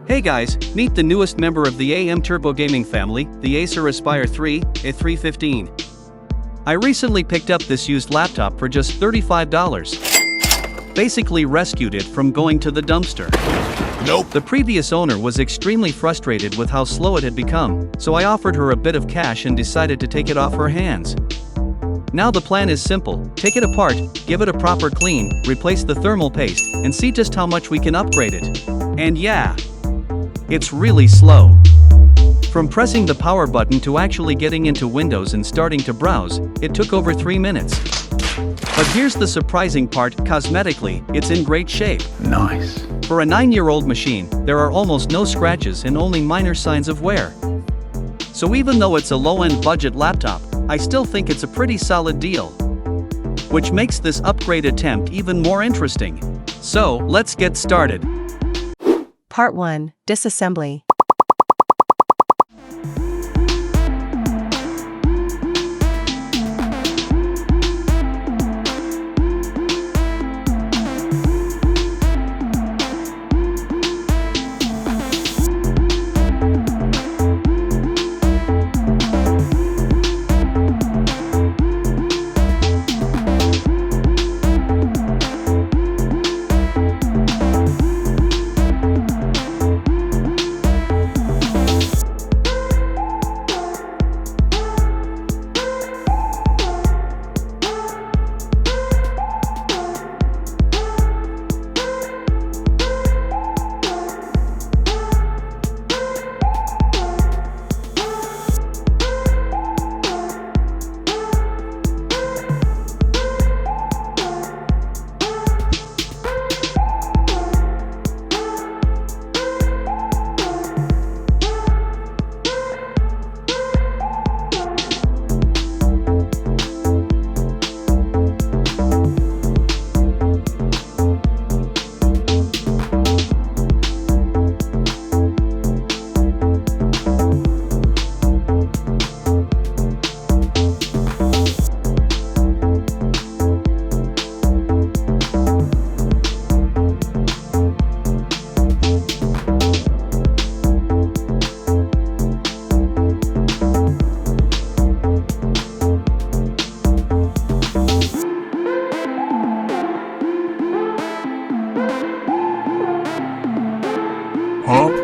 Hey guys, meet the newest member of the AM Turbo Gaming family, the Acer Aspire 3, A315. I recently picked up this used laptop for just $35. Basically rescued it from going to the dumpster. Nope. The previous owner was extremely frustrated with how slow it had become, so I offered her a bit of cash and decided to take it off her hands. Now the plan is simple: take it apart, give it a proper clean, replace the thermal paste, and see just how much we can upgrade it. And yeah, it's really slow. From pressing the power button to actually getting into Windows and starting to browse, it took over 3 minutes. But here's the surprising part: cosmetically, it's in great shape. Nice. For a 9-year-old machine, there are almost no scratches and only minor signs of wear. So even though it's a low-end budget laptop, I still think it's a pretty solid deal. Which makes this upgrade attempt even more interesting. So, let's get started. Part 1, Disassembly. Huh?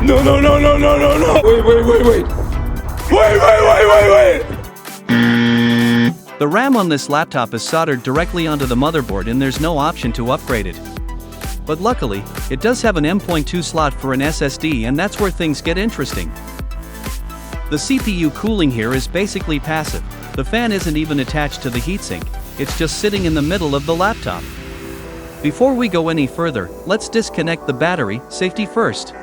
No. Wait. The RAM on this laptop is soldered directly onto the motherboard and there's no option to upgrade it. But luckily, it does have an M.2 slot for an SSD, and that's where things get interesting. The CPU cooling here is basically passive. The fan isn't even attached to the heatsink, it's just sitting in the middle of the laptop. Before we go any further, let's disconnect the battery, safety first.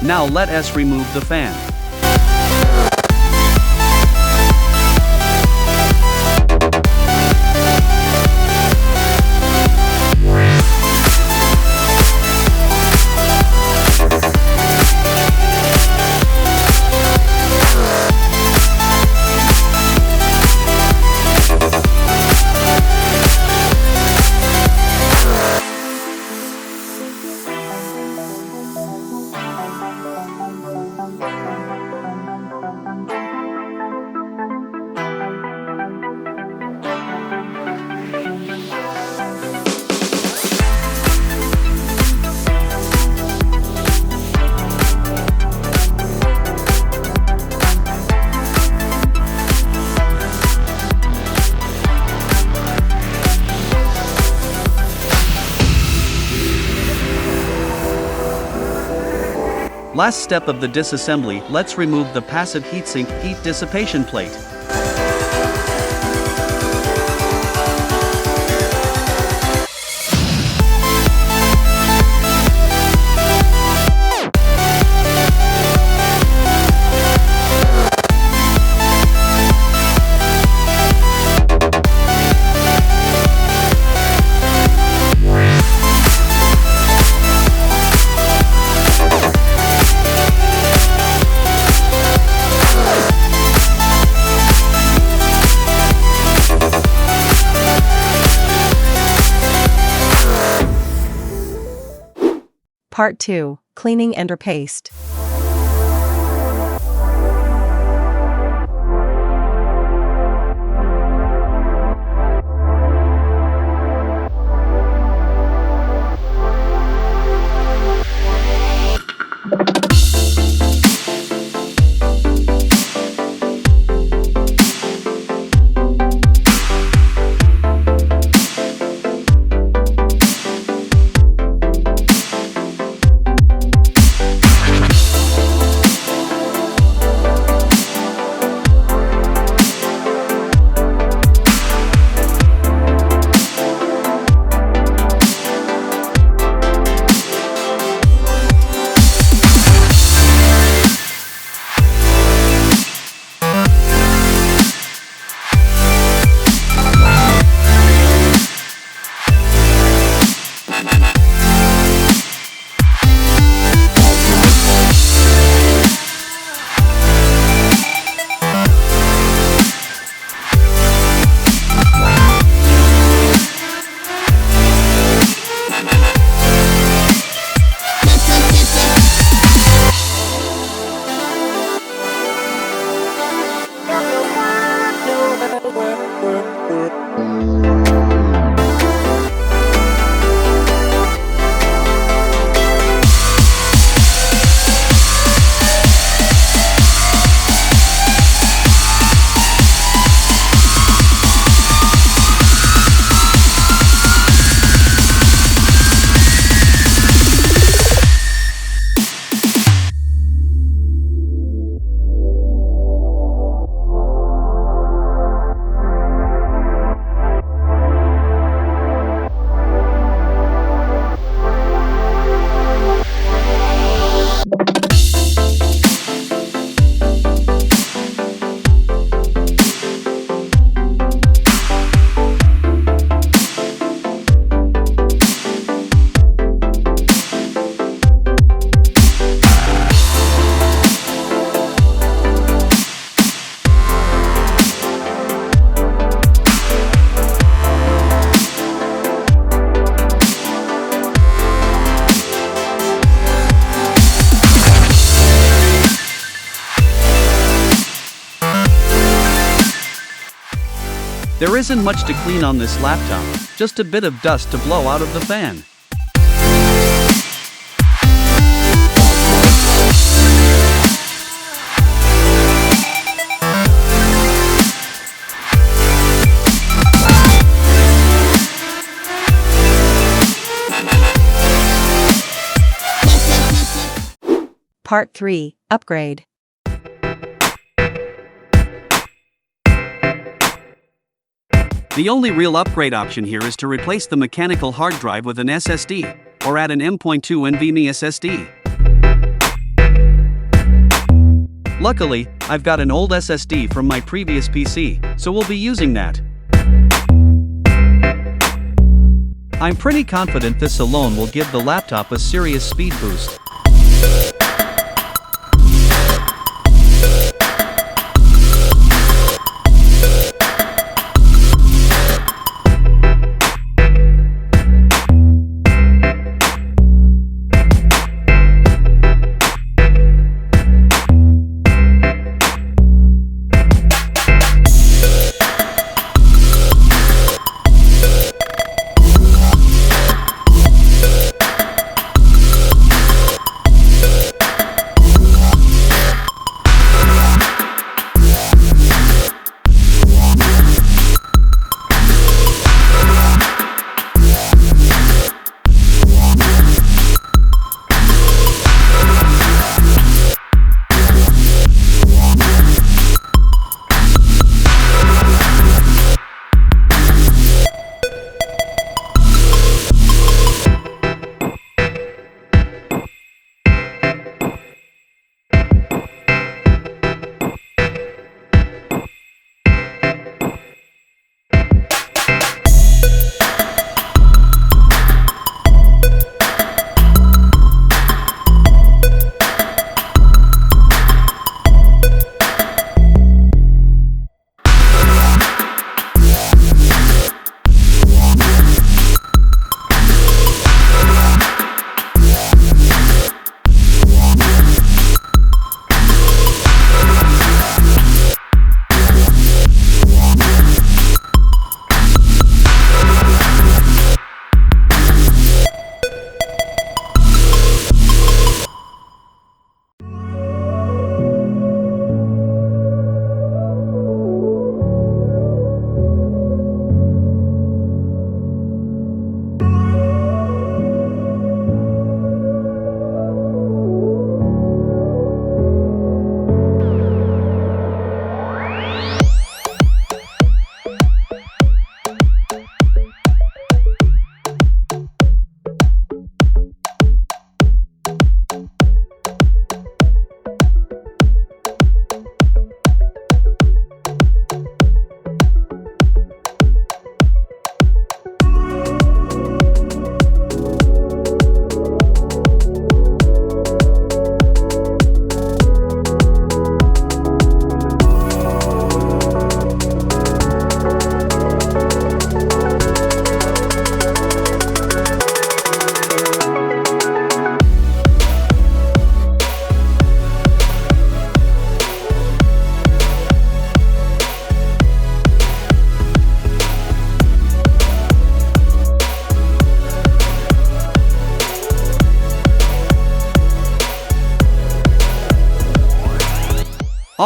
Now let us remove the fan. Last step of the disassembly, let's remove the passive heatsink heat dissipation plate. Part 2, Cleaning and Repaste. There isn't much to clean on this laptop, just a bit of dust to blow out of the fan. Part 3, Upgrade. The only real upgrade option here is to replace the mechanical hard drive with an SSD, or add an M.2 NVMe SSD. Luckily, I've got an old SSD from my previous PC, so we'll be using that. I'm pretty confident this alone will give the laptop a serious speed boost.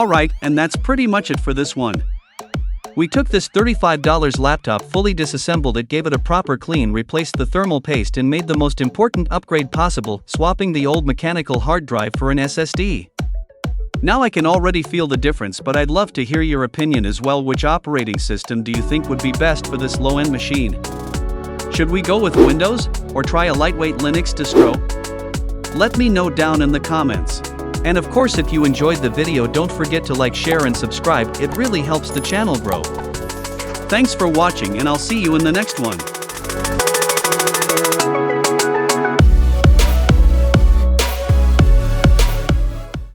Alright, and that's pretty much it for this one. We took this $35 laptop fully disassembled it, gave it a proper clean, replaced the thermal paste and made the most important upgrade possible, swapping the old mechanical hard drive for an SSD. Now I can already feel the difference, but I'd love to hear your opinion as well. Which operating system do you think would be best for this low-end machine? Should we go with Windows, or try a lightweight Linux distro? Let me know down in the comments. And of course, if you enjoyed the video, don't forget to like, share and subscribe, it really helps the channel grow. Thanks for watching and I'll see you in the next one.